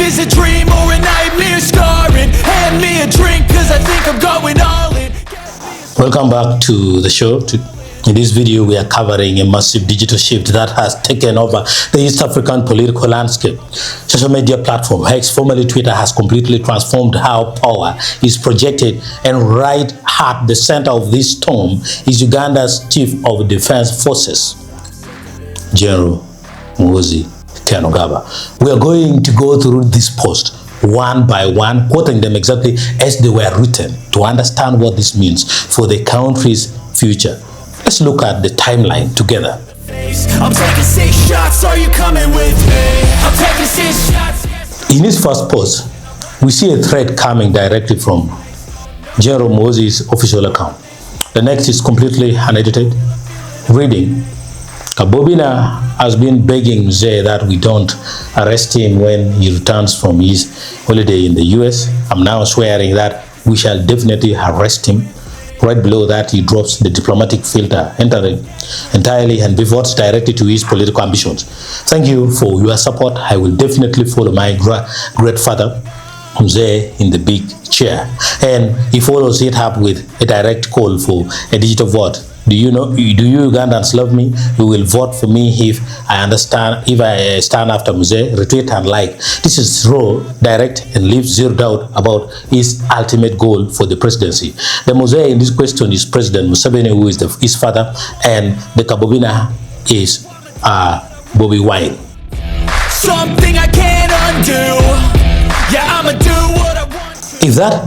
is a dream or a nightmare scarring. Hand me a drink cause I think I'm going all in. Welcome back to the show. In this video, we are covering a massive digital shift that has taken over the East African political landscape. Social media platform X, formerly Twitter, has completely transformed how power is projected, and right at the center of this storm is Uganda's Chief of Defense Forces, General Muhoozi. We are going to go through this post one by one, quoting them exactly as they were written to understand what this means for the country's future. Let's look at the timeline together. I'm taking 6 shots, are you coming with me? I'm taking 6 shots. In his first post, we see a thread coming directly from General Muhoozi's official account. The next is completely unedited, reading, Kabobina has been begging Mzee that we don't arrest him when he returns from his holiday in the US. I'm now swearing that we shall definitely arrest him. Right below that, he drops the diplomatic filter, entering entirely and pivots directly to his political ambitions. Thank you for your support. I will definitely follow my great father, Mzee, in the big chair. And he follows it up with a direct call for a digital vote. Do you Ugandans love me? You will vote for me if I stand after Mzee. Retweet and like. This is raw, direct, and leaves zero doubt about his ultimate goal for the presidency. The Mzee in this question is President Museveni, who is his father, and the Kabobina is Bobi Wine. Something I can't undo. Yeah, I'ma do what I want. If that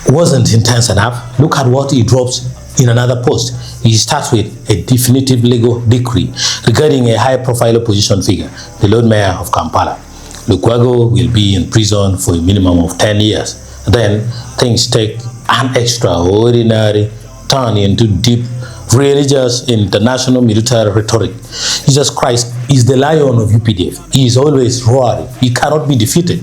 wasn't intense enough, look at what he drops in another post. He starts with a definitive legal decree regarding a high-profile opposition figure, the Lord Mayor of Kampala. Lukwago will be in prison for a minimum of 10 years. Then things take an extraordinary turn into deep religious international military rhetoric. Jesus Christ is the lion of UPDF. He is always roaring. He cannot be defeated.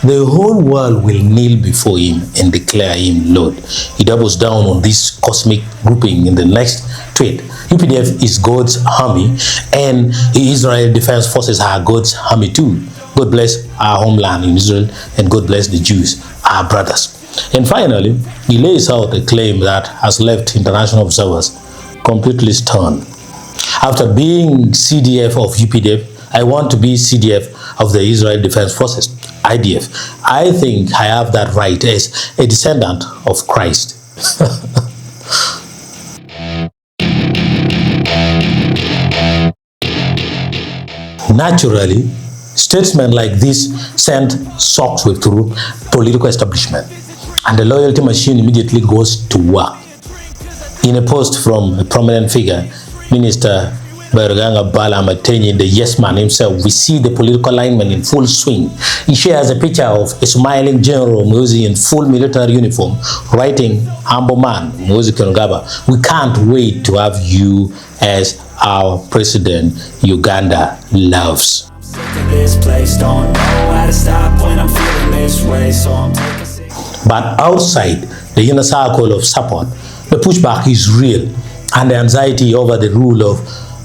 The whole world will kneel before him and declare him Lord. He doubles down on this cosmic grouping in the next tweet. UPDF is God's army, and the Israel Defense Forces are God's army too. God bless our homeland in Israel, and God bless the Jews, our brothers. And finally, he lays out a claim that has left international observers completely stunned. After being CDF of UPDF, I want to be CDF of the Israel Defense Forces, IDF. I think I have that right as a descendant of Christ. Naturally, statements like this send shockwaves through political establishment, and the loyalty machine immediately goes to work. In a post from a prominent figure, Minister Bakenyi, the yes man himself, we see the political alignment in full swing. He shares a picture of a smiling General Muhoozi in full military uniform, writing, humble man, Muhoozi, we can't wait to have you as our president. Uganda loves. But outside the inner circle of support, the pushback is real, and the anxiety over the rule of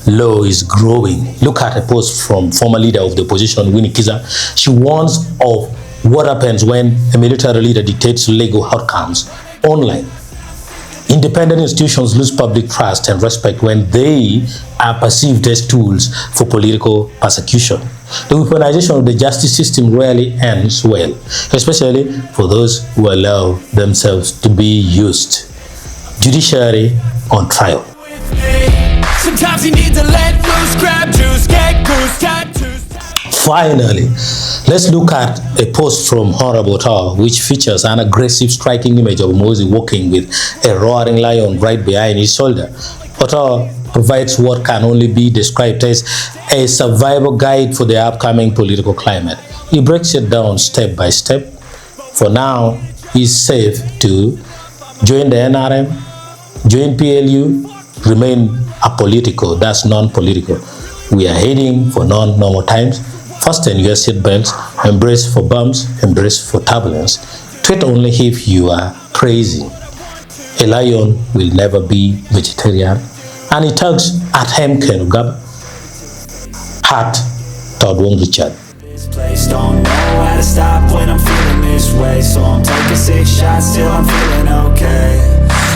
law is growing. Look at a post from former leader of the opposition, Winnie Kiiza. She warns of what happens when a military leader dictates legal outcomes online. Independent institutions lose public trust and respect when they are perceived as tools for political persecution. The weaponization of the justice system rarely ends well, especially for those who allow themselves to be used. Judiciary on trial. Sometimes you need to let loose, grab juice, get goose, tattoos. Finally, let's look at a post from Honorable Otto, which features an aggressive, striking image of Muhoozi walking with a roaring lion right behind his shoulder. Otto provides what can only be described as a survival guide for the upcoming political climate. He breaks it down step by step. For now, he's safe to join the NRM, join PLU, remain apolitical, that's non-political. We are heading for non-normal times. Fasten your seatbelts, embrace for bumps, embrace for turbulence. Tweet only if you are crazy. A lion will never be vegetarian, and he tugs at him Kenugab. Heart, Todd Richard. This place don't know how gotta stop when I'm feeling this way. So I'm taking 6 shots till I'm feeling okay.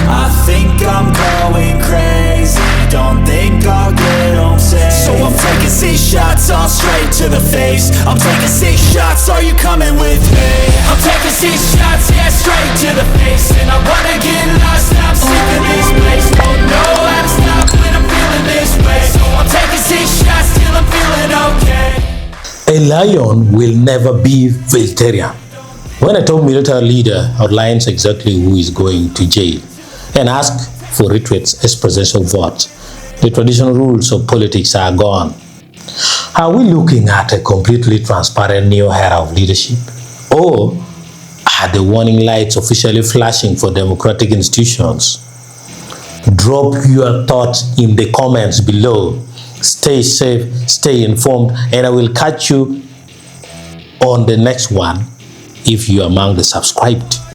I think I'm going crazy, don't think I'll get home safe. So I'm taking 6 shots all straight to the face. I'm taking 6 shots, are you coming with me? I'm taking 6 shots, yeah, straight to the face. And I wanna get lost, I'm sick of this place. Don't know how to stop when I'm feeling this way. So I'm taking 6 shots till I'm feeling okay. A lion will never be vegetarian. When a top military leader outlines exactly who is going to jail and asks for retweets as presidential votes, the traditional rules of politics are gone. Are we looking at a completely transparent new era of leadership? Or are the warning lights officially flashing for democratic institutions? Drop your thoughts in the comments below. Stay safe, stay informed, and I will catch you on the next one if you are among the subscribed.